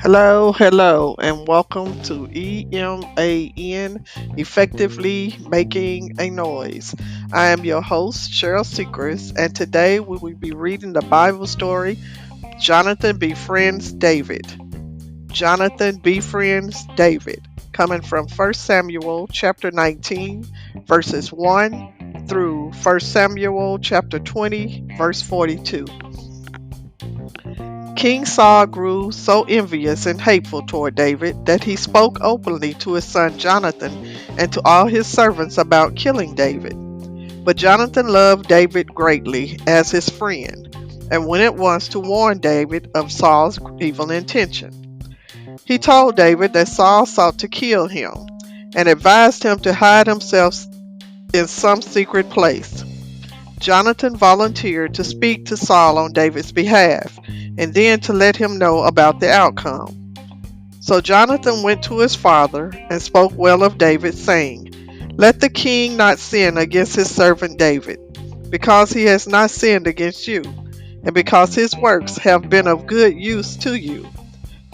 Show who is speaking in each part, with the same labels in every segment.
Speaker 1: Hello, and welcome to EMAN, Effectively Making a Noise. I am your host, Cheryl Secrest, and today we will be reading the Bible story, Jonathan Befriends David. Jonathan befriends David, coming from 1 Samuel chapter 19, verses 1 through 1 Samuel chapter 20, verse 42. King Saul grew so envious and hateful toward David that he spoke openly to his son Jonathan and to all his servants about killing David. But Jonathan loved David greatly as his friend, and went at once to warn David of Saul's evil intention. He told David that Saul sought to kill him, and advised him to hide himself in some secret place. Jonathan volunteered to speak to Saul on David's behalf, and then to let him know about the outcome. So Jonathan went to his father and spoke well of David, saying, "Let the king not sin against his servant David, because he has not sinned against you, and because his works have been of good use to you.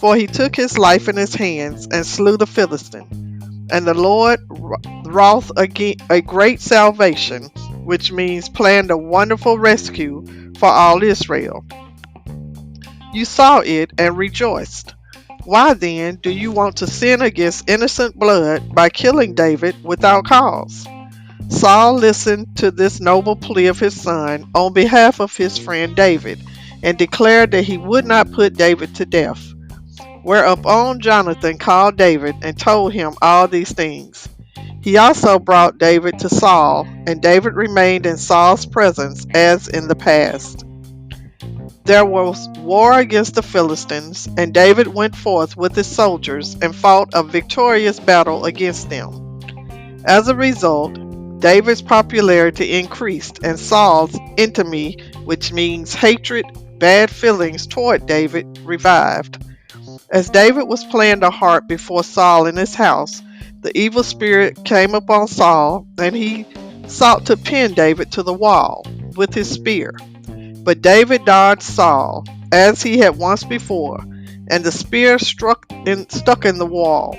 Speaker 1: For he took his life in his hands and slew the Philistine. And the Lord wrought a great salvation," which means planned a wonderful rescue for all Israel. "You saw it and rejoiced. Why then do you want to sin against innocent blood by killing David without cause?" Saul listened to this noble plea of his son on behalf of his friend David, and declared that he would not put David to death. Whereupon Jonathan called David and told him all these things. He also brought David to Saul, and David remained in Saul's presence as in the past. There was war against the Philistines, and David went forth with his soldiers and fought a victorious battle against them. As a result, David's popularity increased, and Saul's enmity, which means hatred, bad feelings toward David, revived. As David was playing the harp before Saul in his house, the evil spirit came upon Saul, and he sought to pin David to the wall with his spear. But David dodged Saul, as he had once before, and the spear stuck in the wall.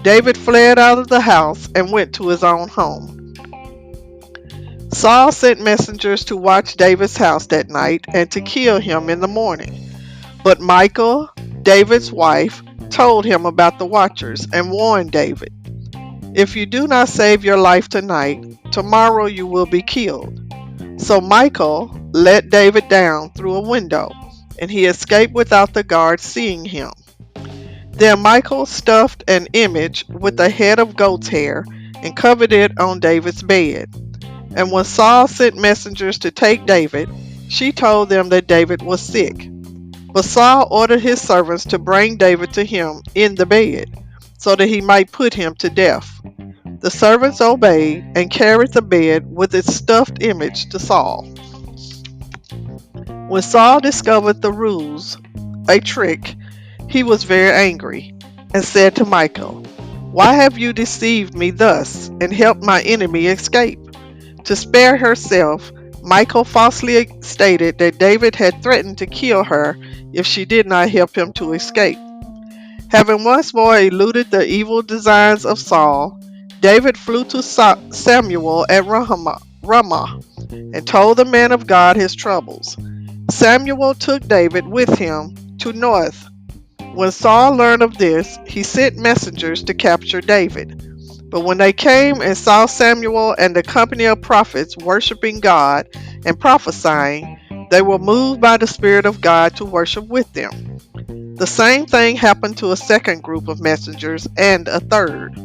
Speaker 1: David fled out of the house and went to his own home. Saul sent messengers to watch David's house that night and to kill him in the morning. But Michal, David's wife, told him about the watchers and warned David, "If you do not save your life tonight, tomorrow you will be killed." So Michal let David down through a window, and he escaped without the guards seeing him. Then Michal stuffed an image with a head of goat's hair and covered it on David's bed. And when Saul sent messengers to take David, she told them that David was sick. But Saul ordered his servants to bring David to him in the bed, so that he might put him to death. The servants obeyed and carried the bed with its stuffed image to Saul. When Saul discovered the ruse, a trick, he was very angry, and said to Michal, "Why have you deceived me thus, and helped my enemy escape?" To spare herself, Michal falsely stated that David had threatened to kill her if she did not help him to escape. Having once more eluded the evil designs of Saul, David flew to Samuel at Ramah and told the man of God his troubles. Samuel took David with him to North. When Saul learned of this, he sent messengers to capture David. But when they came and saw Samuel and the company of prophets worshiping God and prophesying, they were moved by the Spirit of God to worship with them. The same thing happened to a second group of messengers and a third.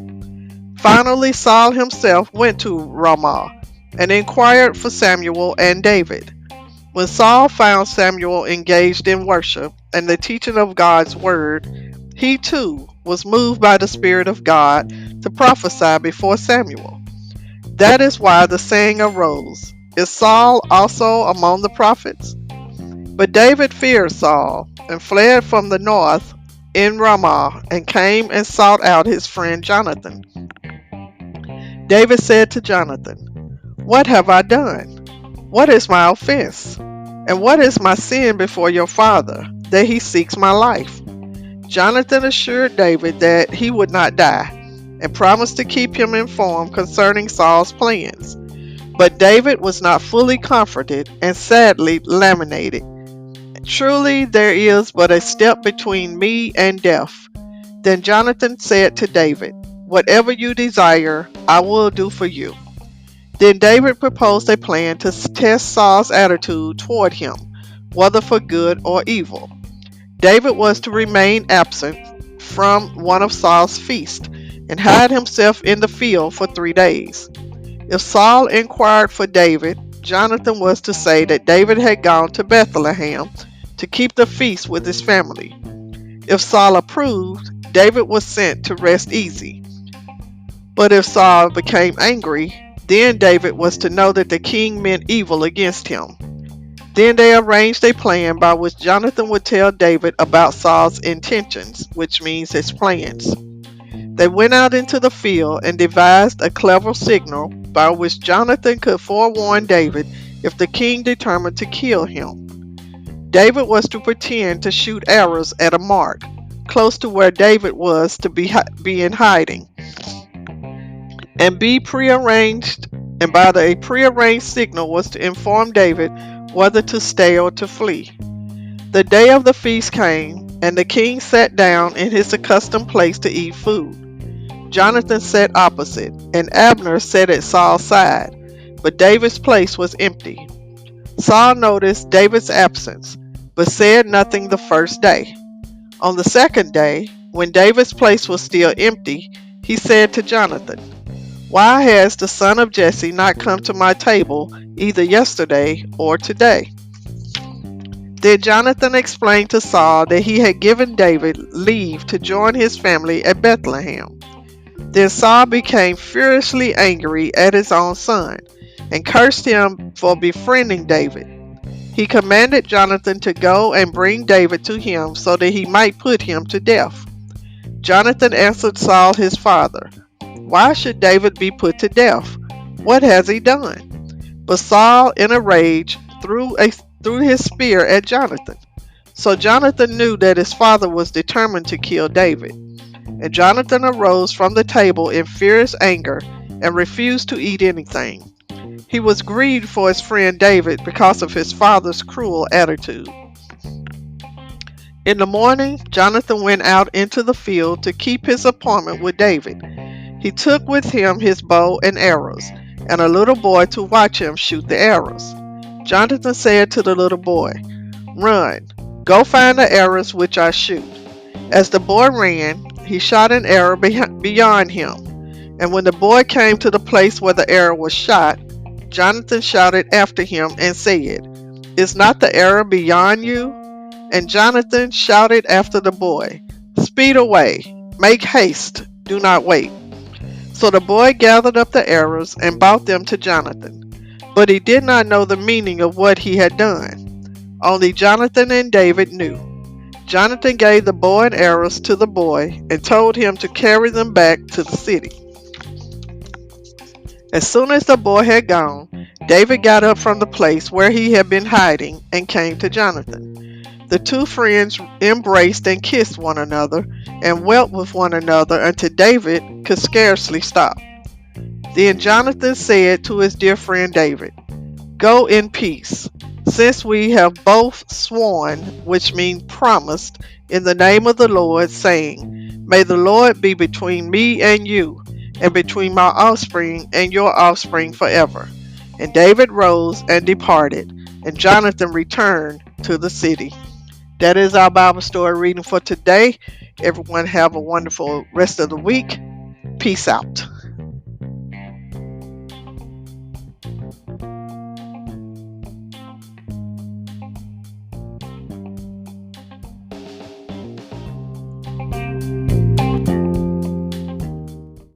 Speaker 1: Finally, Saul himself went to Ramah and inquired for Samuel and David. When Saul found Samuel engaged in worship and the teaching of God's word, he too was moved by the Spirit of God to prophesy before Samuel. That is why the saying arose, "Is Saul also among the prophets?" But David feared Saul and fled from the north in Ramah and came and sought out his friend Jonathan. David said to Jonathan, "What have I done? What is my offense? And what is my sin before your father, that he seeks my life?" Jonathan assured David that he would not die and promised to keep him informed concerning Saul's plans. But David was not fully comforted and sadly lamented. Truly, there is but a step between me and death. Then Jonathan said to David, "Whatever you desire, I will do for you." Then David proposed a plan to test Saul's attitude toward him, whether for good or evil. David was to remain absent from one of Saul's feasts and hide himself in the field for 3 days. If Saul inquired for David, Jonathan was to say that David had gone to Bethlehem to keep the feast with his family. If Saul approved, David was sent to rest easy. But if Saul became angry, then David was to know that the king meant evil against him. Then they arranged a plan by which Jonathan would tell David about Saul's intentions, which means his plans. They went out into the field and devised a clever signal by which Jonathan could forewarn David if the king determined to kill him. David was to pretend to shoot arrows at a mark close to where David was to be in hiding, and by the prearranged signal was to inform David whether to stay or to flee. The day of the feast came, and the king sat down in his accustomed place to eat food. Jonathan sat opposite, and Abner sat at Saul's side, but David's place was empty. Saul noticed David's absence, but said nothing the first day. On the second day, when David's place was still empty, he said to Jonathan, "Why has the son of Jesse not come to my table either yesterday or today?" Then Jonathan explained to Saul that he had given David leave to join his family at Bethlehem. Then Saul became furiously angry at his own son and cursed him for befriending David. He commanded Jonathan to go and bring David to him so that he might put him to death. Jonathan answered Saul his father, "Why should David be put to death? What has he done?" But Saul, in a rage, threw his spear at Jonathan. So Jonathan knew that his father was determined to kill David. And Jonathan arose from the table in furious anger and refused to eat anything. He was grieved for his friend David because of his father's cruel attitude. In the morning, Jonathan went out into the field to keep his appointment with David. He took with him his bow and arrows, and a little boy to watch him shoot the arrows. Jonathan said to the little boy, "Run, go find the arrows which I shoot." As the boy ran, he shot an arrow beyond him, and when the boy came to the place where the arrow was shot, Jonathan shouted after him and said, "Is not the arrow beyond you?" And Jonathan shouted after the boy, "Speed away, make haste, do not wait." So the boy gathered up the arrows and brought them to Jonathan. But he did not know the meaning of what he had done. Only Jonathan and David knew. Jonathan gave the bow and arrows to the boy and told him to carry them back to the city. As soon as the boy had gone, David got up from the place where he had been hiding and came to Jonathan. The two friends embraced and kissed one another and wept with one another until David could scarcely stop. Then Jonathan said to his dear friend David, "Go in peace, since we have both sworn," which means promised, "in the name of the Lord, saying, 'May the Lord be between me and you, and between my offspring and your offspring forever.'" And David rose and departed, and Jonathan returned to the city. That is our Bible story reading for today. Everyone have a wonderful rest of the week. Peace out.